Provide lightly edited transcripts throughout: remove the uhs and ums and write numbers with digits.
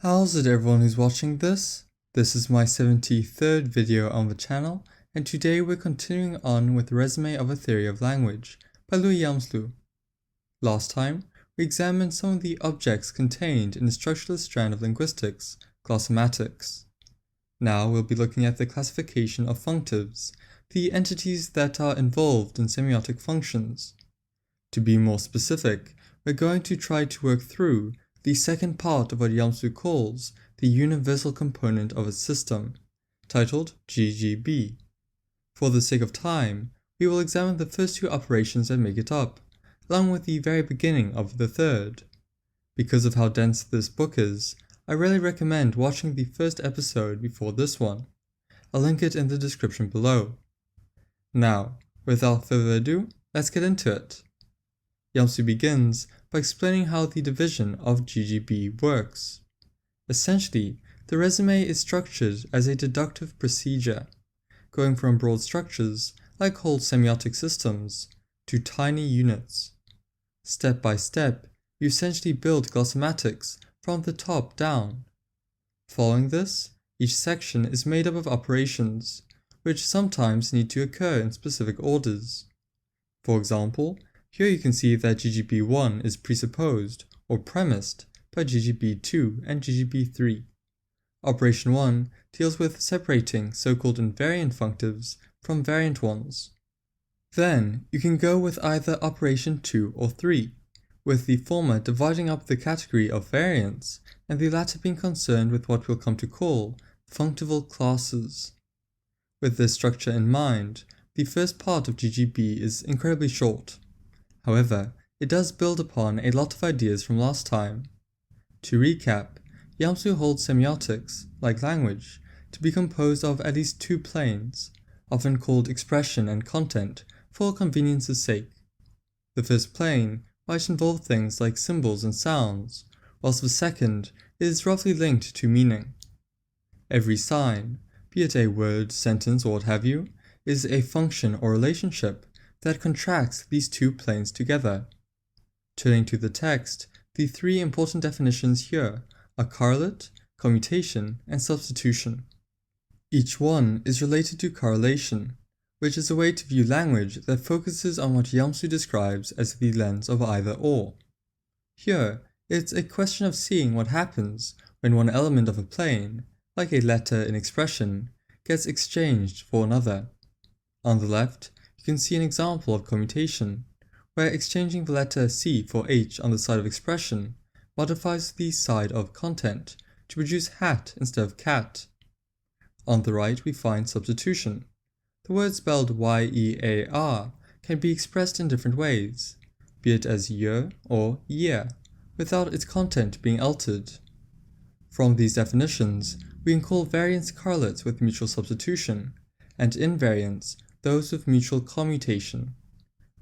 How's it everyone who's watching this? This is my 73rd video on the channel, and today we're continuing on with Résumé of a Theory of Language by Hjelmslev. Last time, we examined some of the objects contained in the structuralist strand of linguistics, glossomatics. Now we'll be looking at the classification of functives, the entities that are involved in semiotic functions. To be more specific, we're going to try to work through the second part of what Hjelmslev calls the universal component of a system, titled GGB. For the sake of time, we will examine the first two operations that make it up, along with the very beginning of the third. Because of how dense this book is, I really recommend watching the first episode before this one. I'll link it in the description below. Now, without further ado, let's get into it. Hjelmslev begins by explaining how the division of GGB works. Essentially, the résumé is structured as a deductive procedure, going from broad structures, like whole semiotic systems, to tiny units. Step by step, you essentially build glossomatics from the top down. Following this, each section is made up of operations, which sometimes need to occur in specific orders. For example, here you can see that GGB1 is presupposed, or premised, by GGB2 and GGB3. Operation 1 deals with separating so-called invariant functives from variant ones. Then, you can go with either Operation 2 or 3, with the former dividing up the category of variants, and the latter being concerned with what we'll come to call functival classes. With this structure in mind, the first part of GGB is incredibly short. However, it does build upon a lot of ideas from last time. To recap, Hjelmslev holds semiotics, like language, to be composed of at least two planes, often called expression and content for convenience's sake. The first plane might involve things like symbols and sounds, whilst the second is roughly linked to meaning. Every sign, be it a word, sentence, or what have you, is a function or relationship that contracts these two planes together. Turning to the text, the three important definitions here are correlate, commutation, and substitution. Each one is related to correlation, which is a way to view language that focuses on what Hjelmslev describes as the lens of either-or. Here, it's a question of seeing what happens when one element of a plane, like a letter in expression, gets exchanged for another. On the left, you can see an example of commutation, where exchanging the letter C for H on the side of expression modifies the side of content to produce hat instead of cat. On the right, we find substitution. The word spelled Y-E-A-R can be expressed in different ways, be it as year or year, without its content being altered. From these definitions, we can call variants correlates with mutual substitution, and invariants those with mutual commutation.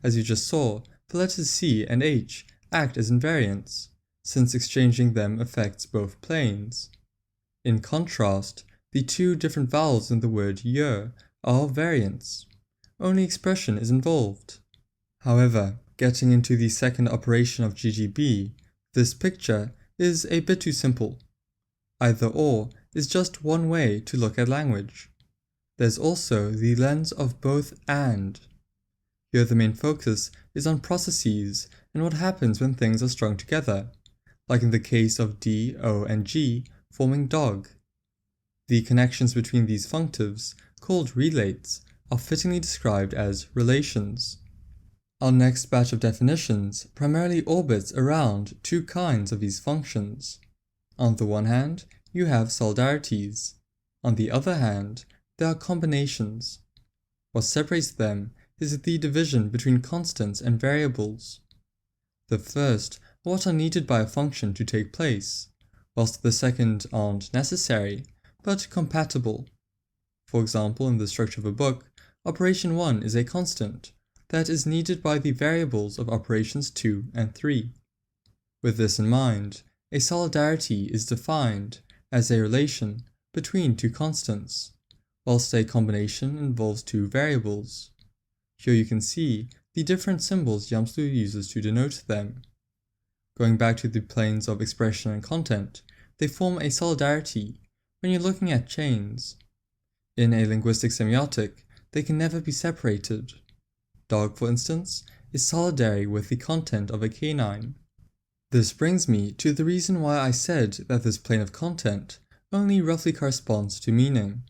As you just saw, the letters C and H act as invariants, since exchanging them affects both planes. In contrast, the two different vowels in the word year are variants. Only expression is involved. However, getting into the second operation of GGB, this picture is a bit too simple. Either-or is just one way to look at language. There's also the lens of both and. Here the main focus is on processes and what happens when things are strung together, like in the case of D, O, and G forming dog. The connections between these functives, called relates, are fittingly described as relations. Our next batch of definitions primarily orbits around two kinds of these functions. On the one hand, you have solidarities. On the other hand, there are combinations. What separates them is the division between constants and variables. The first are what are needed by a function to take place, whilst the second aren't necessary, but compatible. For example, in the structure of a book, operation 1 is a constant that is needed by the variables of operations 2 and 3. With this in mind, a solidarity is defined as a relation between two constants, whilst a combination involves two variables. Here you can see the different symbols Hjelmslev uses to denote them. Going back to the planes of expression and content, they form a solidarity when you're looking at chains. In a linguistic semiotic, they can never be separated. Dog, for instance, is solidary with the content of a canine. This brings me to the reason why I said that this plane of content only roughly corresponds to meaning.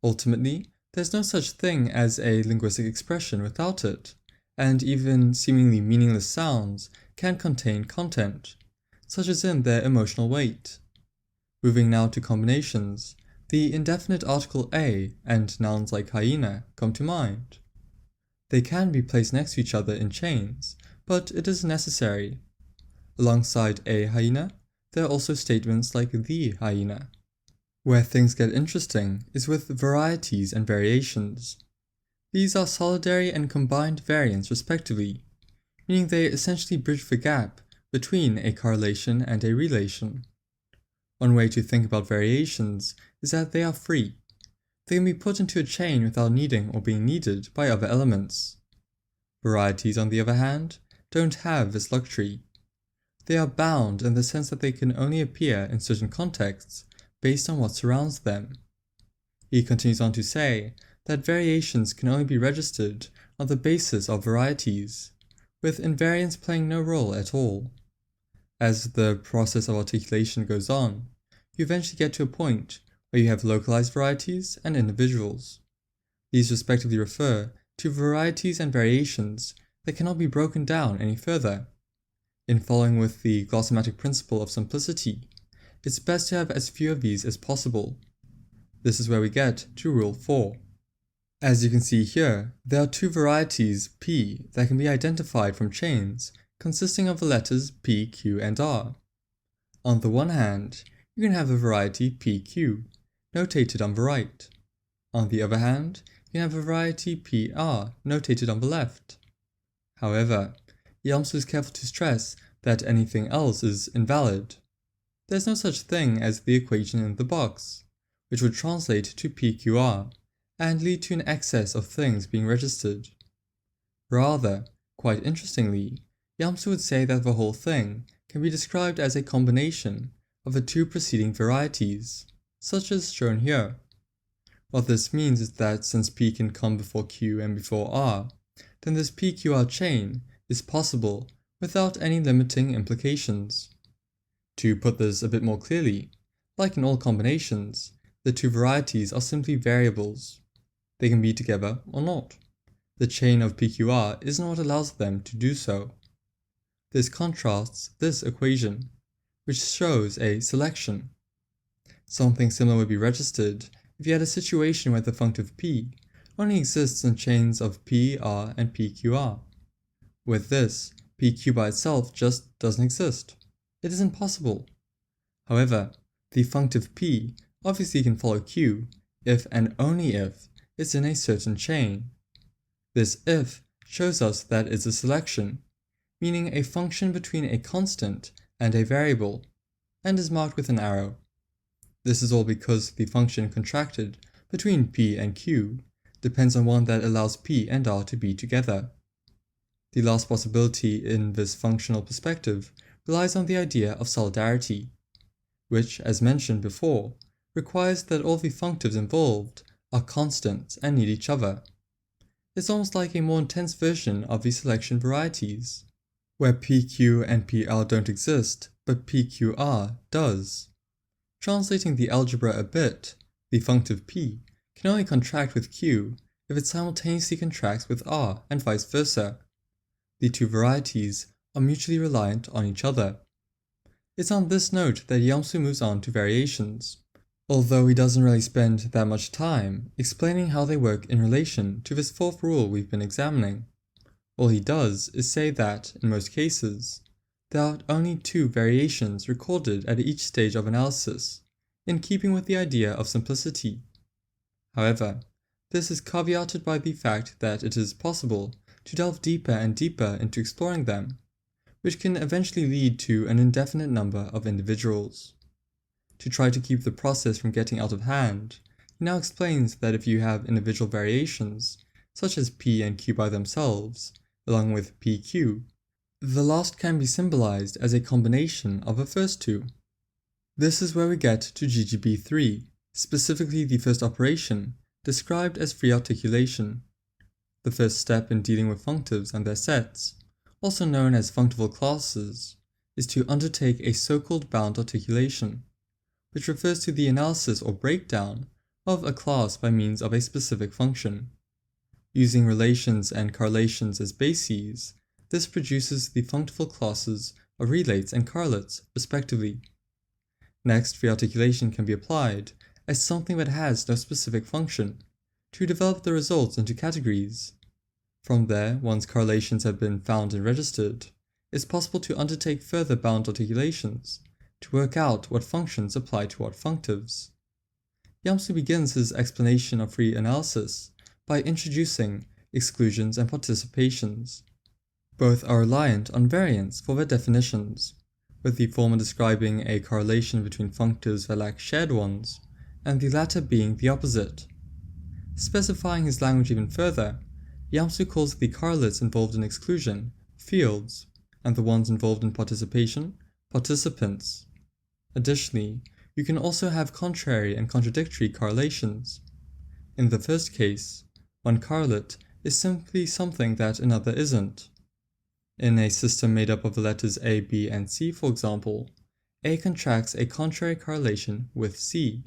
Ultimately, there's no such thing as a linguistic expression without it, and even seemingly meaningless sounds can contain content, such as in their emotional weight. Moving now to combinations, the indefinite article a and nouns like hyena come to mind. They can be placed next to each other in chains, but it is necessary. Alongside a hyena, there are also statements like the hyena. Where things get interesting is with varieties and variations. These are solidary and combined variants respectively, meaning they essentially bridge the gap between a correlation and a relation. One way to think about variations is that they are free. They can be put into a chain without needing or being needed by other elements. Varieties, on the other hand, don't have this luxury. They are bound in the sense that they can only appear in certain contexts based on what surrounds them. He continues on to say that variations can only be registered on the basis of varieties, with invariants playing no role at all. As the process of articulation goes on, you eventually get to a point where you have localized varieties and individuals. These respectively refer to varieties and variations that cannot be broken down any further. In following with the glossomatic principle of simplicity, it's best to have as few of these as possible. This is where we get to Rule 4. As you can see here, there are two varieties P that can be identified from chains consisting of the letters P, Q, and R. On the one hand, you can have the variety PQ, notated on the right. On the other hand, you have a variety PR, notated on the left. However, Hjelmslev is careful to stress that anything else is invalid. There's no such thing as the equation in the box, which would translate to PQR and lead to an excess of things being registered. Rather, quite interestingly, Hjelmslev would say that the whole thing can be described as a combination of the two preceding varieties, such as shown here. What this means is that since P can come before Q and before R, then this PQR chain is possible without any limiting implications. To put this a bit more clearly, like in all combinations, the two varieties are simply variables. They can be together or not. The chain of PQR isn't what allows them to do so. This contrasts this equation, which shows a selection. Something similar would be registered if you had a situation where the functive P only exists in chains of PR and PQR. With this, PQ by itself just doesn't exist. It is impossible. However, the functive P obviously can follow Q if and only if it's in a certain chain. This if shows us that it's a selection, meaning a function between a constant and a variable, and is marked with an arrow. This is all because the function contracted between P and Q depends on one that allows P and R to be together. The last possibility in this functional perspective relies on the idea of solidarity, which, as mentioned before, requires that all the functives involved are constants and need each other. It's almost like a more intense version of the selection varieties, where PQ and PR don't exist, but PQR does. Translating the algebra a bit, the functive P can only contract with Q if it simultaneously contracts with R and vice versa. The two varieties are mutually reliant on each other. It's on this note that Hjelmslev moves on to variations, although he doesn't really spend that much time explaining how they work in relation to this fourth rule we've been examining. All he does is say that, in most cases, there are only two variations recorded at each stage of analysis, in keeping with the idea of simplicity. However, this is caveated by the fact that it is possible to delve deeper and deeper into exploring them, which can eventually lead to an indefinite number of individuals. To try to keep the process from getting out of hand, he now explains that if you have individual variations, such as P and Q by themselves, along with PQ, the last can be symbolized as a combination of the first two. This is where we get to GGB3, specifically the first operation, described as free articulation. The first step in dealing with functives and their sets, also known as functival classes, is to undertake a so-called bound articulation, which refers to the analysis or breakdown of a class by means of a specific function. Using relations and correlations as bases, this produces the functival classes of relates and correlates, respectively. Next, free articulation can be applied as something that has no specific function to develop the results into categories. From there, once correlations have been found and registered, it's possible to undertake further bound articulations to work out what functions apply to what functives. Hjelmslev begins his explanation of free analysis by introducing exclusions and participations. Both are reliant on variance for their definitions, with the former describing a correlation between functives that lack shared ones, and the latter being the opposite. Specifying his language even further, Hjelmslev calls the correlates involved in exclusion fields, and the ones involved in participation participants. Additionally, you can also have contrary and contradictory correlations. In the first case, one correlate is simply something that another isn't. In a system made up of the letters A, B, and C, for example, A contracts a contrary correlation with C.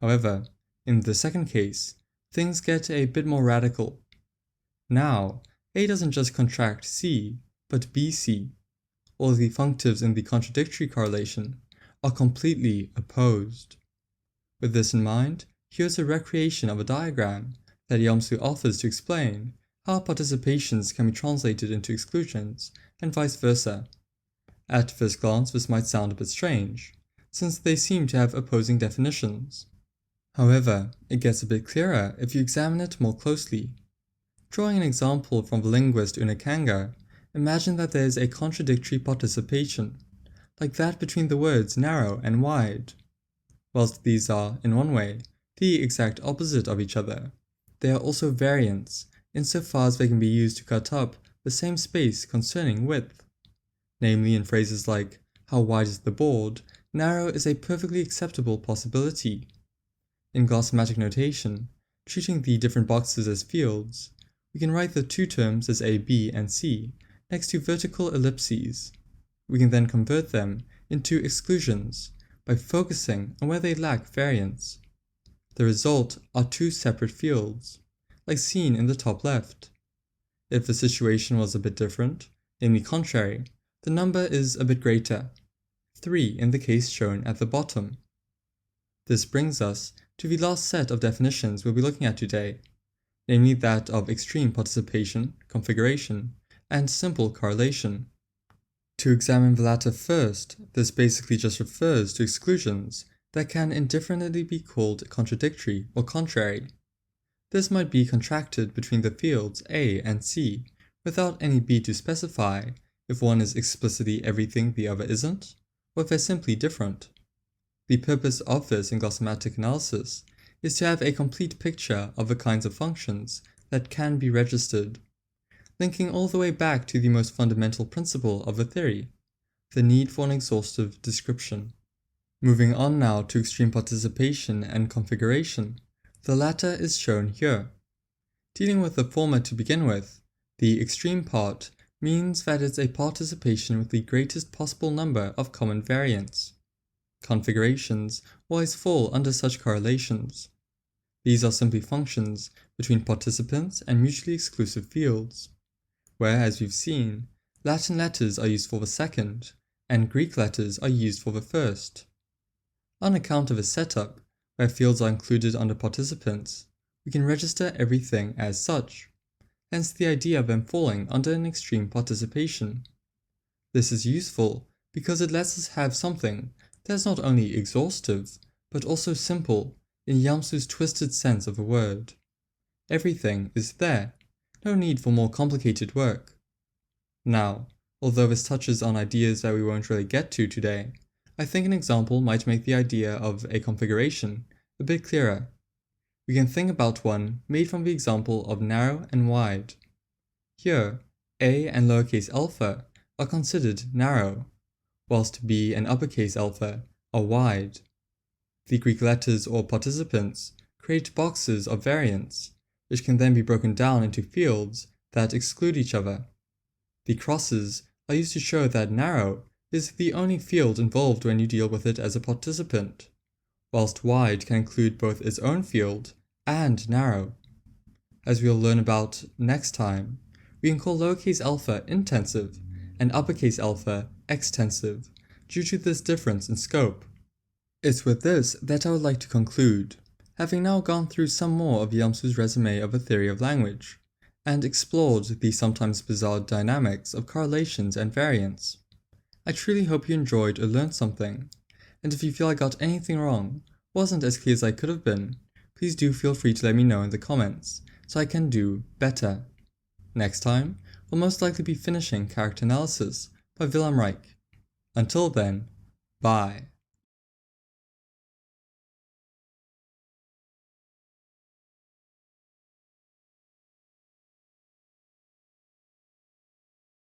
However, in the second case, things get a bit more radical. Now, A doesn't just contract C, but BC. All the functives in the contradictory correlation are completely opposed. With this in mind, here's a recreation of a diagram that Hjelmslev offers to explain how participations can be translated into exclusions, and vice versa. At first glance, this might sound a bit strange, since they seem to have opposing definitions. However, it gets a bit clearer if you examine it more closely. Drawing an example from the linguist Una Kanga, imagine that there is a contradictory participation, like that between the words narrow and wide. Whilst these are, in one way, the exact opposite of each other, they are also variants, insofar as they can be used to cut up the same space concerning width. Namely, in phrases like, how wide is the board, narrow is a perfectly acceptable possibility. In glossomatic notation, treating the different boxes as fields, we can write the two terms as A, B, and C next to vertical ellipses. We can then convert them into exclusions by focusing on where they lack variance. The result are two separate fields, like seen in the top left. If the situation was a bit different, namely contrary, the number is a bit greater, 3 in the case shown at the bottom. This brings us to the last set of definitions we'll be looking at today, namely that of extreme participation, configuration, and simple correlation. To examine the latter first, this basically just refers to exclusions that can indifferently be called contradictory or contrary. This might be contracted between the fields A and C without any B to specify if one is explicitly everything the other isn't, or if they're simply different. The purpose of this in glossomatic analysis is to have a complete picture of the kinds of functions that can be registered, linking all the way back to the most fundamental principle of the theory, the need for an exhaustive description. Moving on now to extreme participation and configuration, the latter is shown here. Dealing with the former to begin with, the extreme part means that it's a participation with the greatest possible number of common variants. Configurations always fall under such correlations. These are simply functions between participants and mutually exclusive fields, where, as we've seen, Latin letters are used for the second, and Greek letters are used for the first. On account of a setup, where fields are included under participants, we can register everything as such, hence the idea of them falling under an extreme participation. This is useful because it lets us have something that is not only exhaustive, but also simple in Hjelmslev's twisted sense of the word. Everything is there, no need for more complicated work. Now, although this touches on ideas that we won't really get to today, I think an example might make the idea of a configuration a bit clearer. We can think about one made from the example of narrow and wide. Here, a and lowercase alpha are considered narrow, whilst b and uppercase alpha are wide. The Greek letters or participants create boxes of variance, which can then be broken down into fields that exclude each other. The crosses are used to show that narrow is the only field involved when you deal with it as a participant, whilst wide can include both its own field and narrow. As we'll learn about next time, we can call lowercase alpha intensive and uppercase alpha extensive due to this difference in scope. It's with this that I would like to conclude, having now gone through some more of Hjelmslev's Résumé of a Theory of Language, and explored the sometimes bizarre dynamics of correlations and variance. I truly hope you enjoyed or learned something, and if you feel I got anything wrong, wasn't as clear as I could have been, please do feel free to let me know in the comments, so I can do better. Next time, we'll most likely be finishing Character Analysis by Wilhelm Reich. Until then, bye.